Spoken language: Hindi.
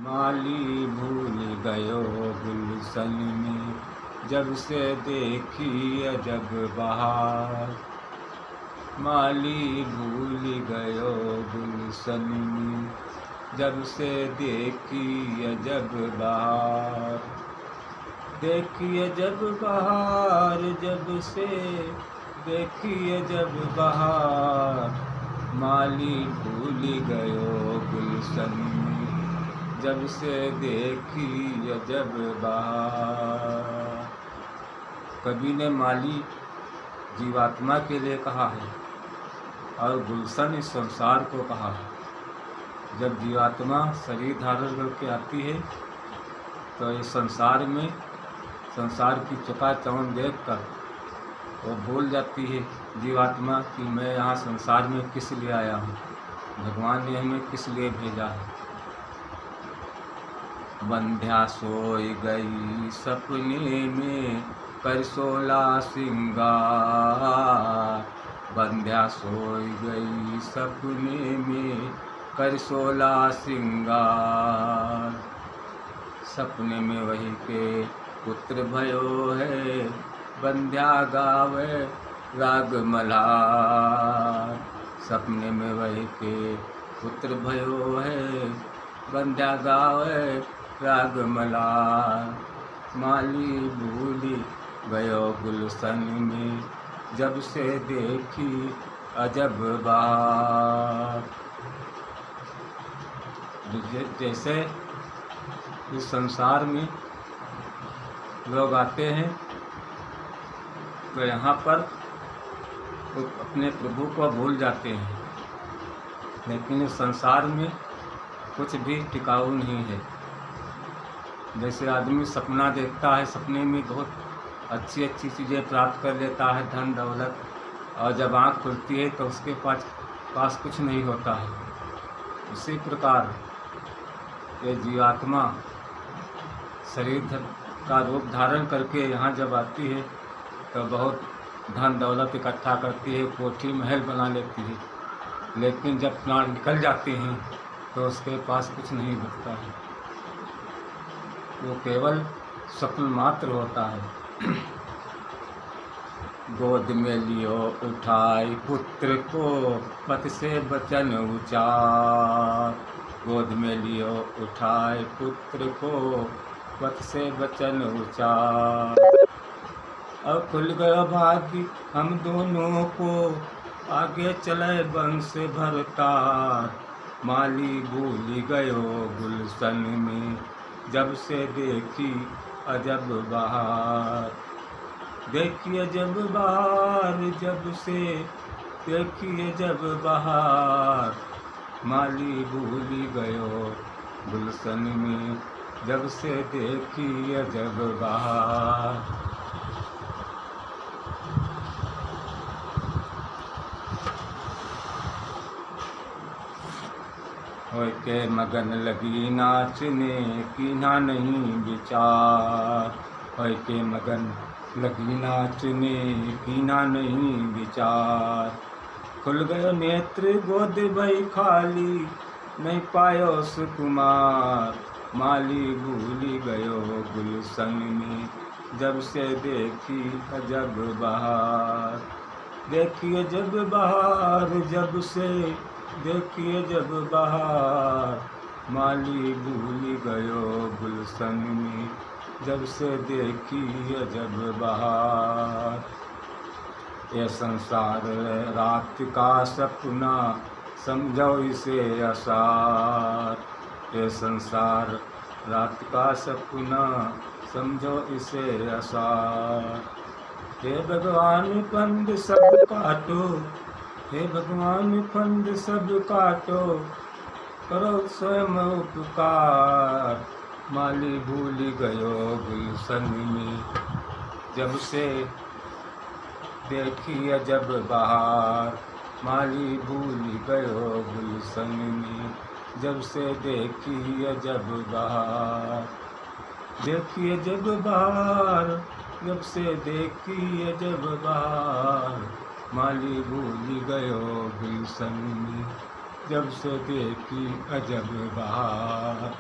माली भूल गयो गुलशन में, जब से देखी अजब बहार। माली भूल गयो गुलशन में, जब से देखी अजब बहार। देखी अजब बहार, जब से देखी अजब बहार। माली भूल गयो गुलशन में, जब से देखी अजब बहार। कवि ने माली जीवात्मा के लिए कहा है और गुलशन इस संसार को कहा है। जब जीवात्मा शरीर धारण करके आती है तो इस संसार में संसार की चकाचौंध देखकर वो भूल जाती है जीवात्मा कि मैं यहाँ संसार में किस लिए आया हूँ, भगवान ने हमें किस लिए भेजा है। बंध्या सोई गई सपने में कर 16 श्रृंगार। बंध्या सोई गई सपने में कर 16 श्रृंगार। सपने में वही के पुत्र भयो है, बंध्या गावे राग मल्हार। सपने में वही के पुत्र भयो है, बंध्या गावे राग मल्हार। माली भूली गयो गुलशन में, जब से देखी अजब बहार। जैसे इस संसार में लोग आते हैं तो यहाँ पर तो अपने प्रभु को भूल जाते हैं, लेकिन इस संसार में कुछ भी टिकाऊ नहीं है। जैसे आदमी सपना देखता है, सपने में बहुत अच्छी अच्छी चीज़ें प्राप्त कर लेता है, धन दौलत, और जब आँख खुलती है तो उसके पास कुछ नहीं होता है। उसी प्रकार ये जीवात्मा शरीर का रूप धारण करके यहाँ जब आती है तो बहुत धन दौलत इकट्ठा करती है, कोठी महल बना लेती है, लेकिन जब प्राण निकल जाते हैं तो उसके पास कुछ नहीं बचता है। वो केवल स्वप्न मात्र होता है। गोद में लियो उठाई पुत्र को, पथ से बचन उचार। गोद में लियो उठाए पुत्र को, पथ से बचन उचार। अब खुल गया भाग्य हम दोनों को, आगे चले वंश भरतार। माली भूल गयो गुलशन में, जब से देखी अजब बहार। देखी अजब बहार, जब से देखी अजब बहार। माली भूल गयो गुलशन में, जब से देखी अजब बहार। होय के मगन लगी नाचने, कीन्हा नहीं विचार। होय के मगन लगी नाचने, कीन्हा नहीं विचार। खुल गयो नेत्र गोद भई खाली, नहीं पायो सुकुमार। माली भूल गयो गुलशन में, जब से देखी अजब बहार। देखी अजब बहार, जब से देखिए जब बहार। माली भूल गयो गुलशन में, जब से देखी अजब बहार। ये संसार रात का सपना, समझो इसे असार। ये संसार रात का सपना, समझो इसे असार। हे भगवान फंद सब काटो, हे भगवान फंद सब काटो, करो स्वयं उपकार। माली भूल गयो गुलशन में, जब से देखी अजब बहार। माली भूल गयो गुलशन में, जब से देखी अजब बहार। देखी अजब बहार, जब से देखी अजब बहार। माली भूल गयो गुलशन में, जब से देखी अजब बहार।